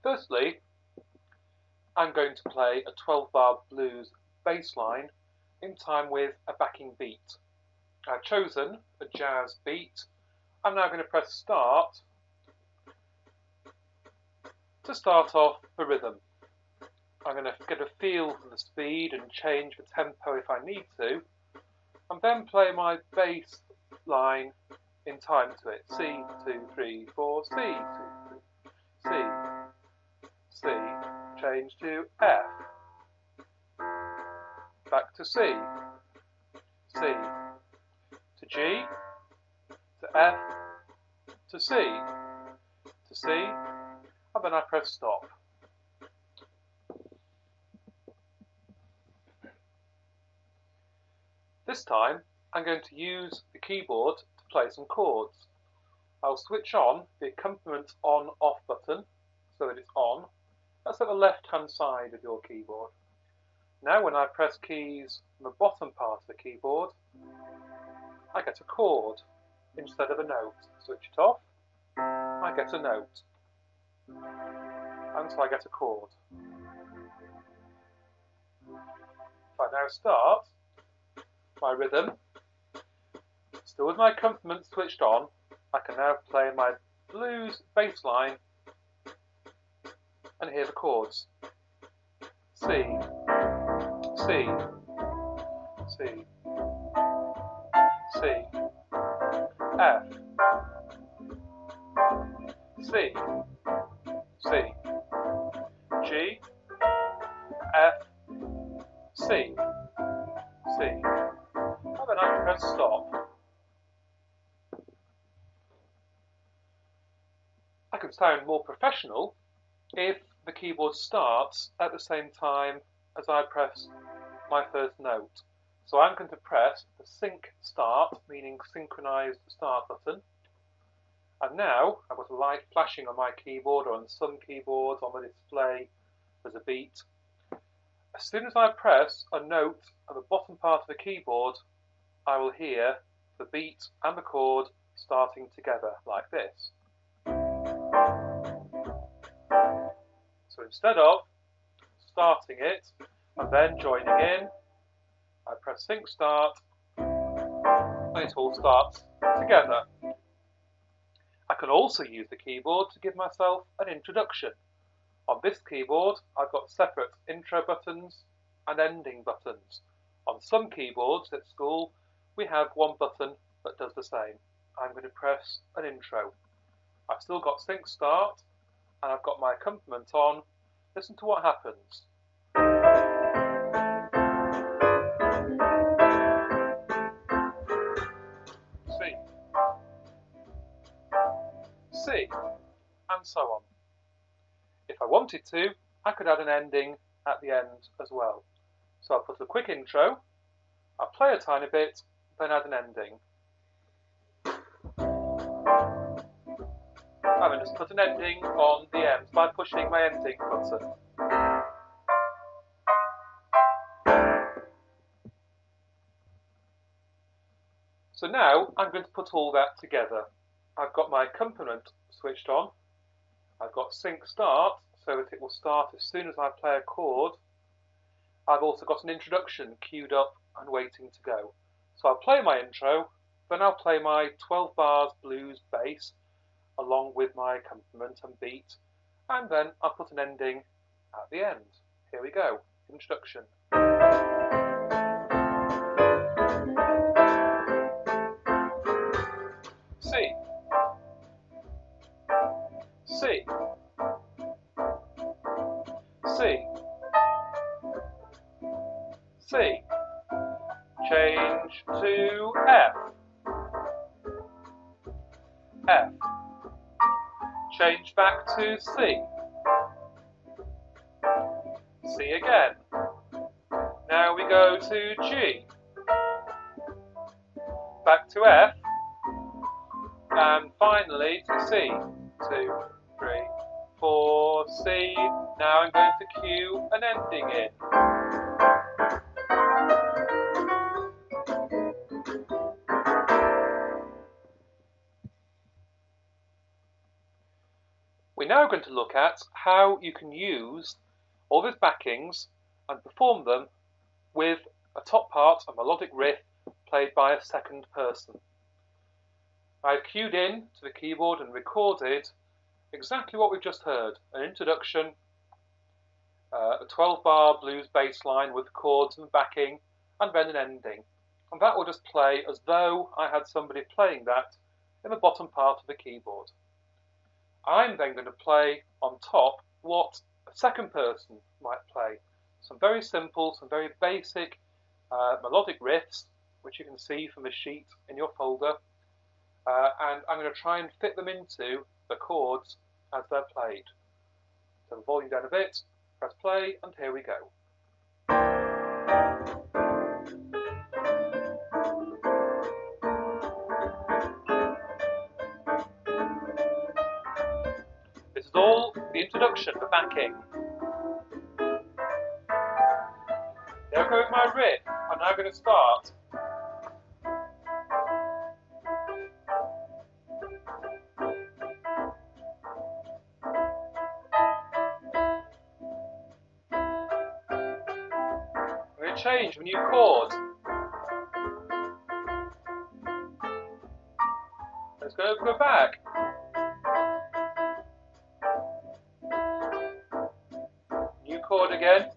Firstly, I'm going to play a 12-bar blues bass line in time with a backing beat. I've chosen a jazz beat. I'm now going to press start to start off the rhythm. I'm going to get a feel for the speed and change the tempo if I need to, and then play my bass line in time to it. C, 2, 3, 4, C, 2, 3, C, C, change to F, back to C, C, to G, to F, to C, and then I press stop. This time I'm going to use the keyboard to play some chords. I'll switch on the accompaniment on-off button so that it's on. That's at the left-hand side of your keyboard. Now when I press keys on the bottom part of the keyboard, I get a chord instead of a note. Switch it off, I get a note. And so I get a chord. If I now start my rhythm, still with my accompaniment switched on, I can now play my blues bass line and hear the chords. C, C, C, C, F, C, C, G, F, C, C, and then I press stop. I can sound more professional if the keyboard starts at the same time as I press my first note. So I'm going to press the sync start, meaning synchronized start button. And now I've got a light flashing on my keyboard, or on some keyboards on the display there's a beat. As soon as I press a note at the bottom part of the keyboard, I will hear the beat and the chord starting together like this. So instead of starting it and then joining in, I press sync start and it all starts together. I can also use the keyboard to give myself an introduction. On this keyboard, I've got separate intro buttons and ending buttons. On some keyboards at school, we have one button that does the same. I'm going to press an intro. I've still got sync start and I've got my accompaniment on. Listen to what happens. C, C, and so on. If I wanted to, I could add an ending at the end as well. So I'll put a quick intro, I'll play a tiny bit, then add an ending. I will just put an ending on the end by pushing my ending button. So now I'm going to put all that together. I've got my accompaniment switched on. I've got sync start so that it will start as soon as I play a chord. I've also got an introduction queued up and waiting to go. So I'll play my intro, then I'll play my 12 bars blues bass along with my accompaniment and beat, and then I'll put an ending at the end. Here we go. Introduction. C, C, C, C, change to F, F, change back to C, C again, now we go to G, back to F, and finally to C, 2, 3, 4, C, now I'm going to cue an ending in. we're now going to look at how you can use all these backings and perform them with a top part, a melodic riff played by a second person. I've cued in to the keyboard and recorded exactly what we've just heard, an introduction, a 12-bar blues bass line with chords and backing, and then an ending. And that will just play as though I had somebody playing that in the bottom part of the keyboard. I'm then going to play on top what a second person might play. Some very simple, some very basic melodic riffs, which you can see from the sheet in your folder. And I'm going to try and fit them into the chords as they're played. So the volume down a bit, press play, and here we go. This is all the introduction, the backing. There goes my riff. I'm now going to start. I'm going to change a new chord. Let's go back. New chord again.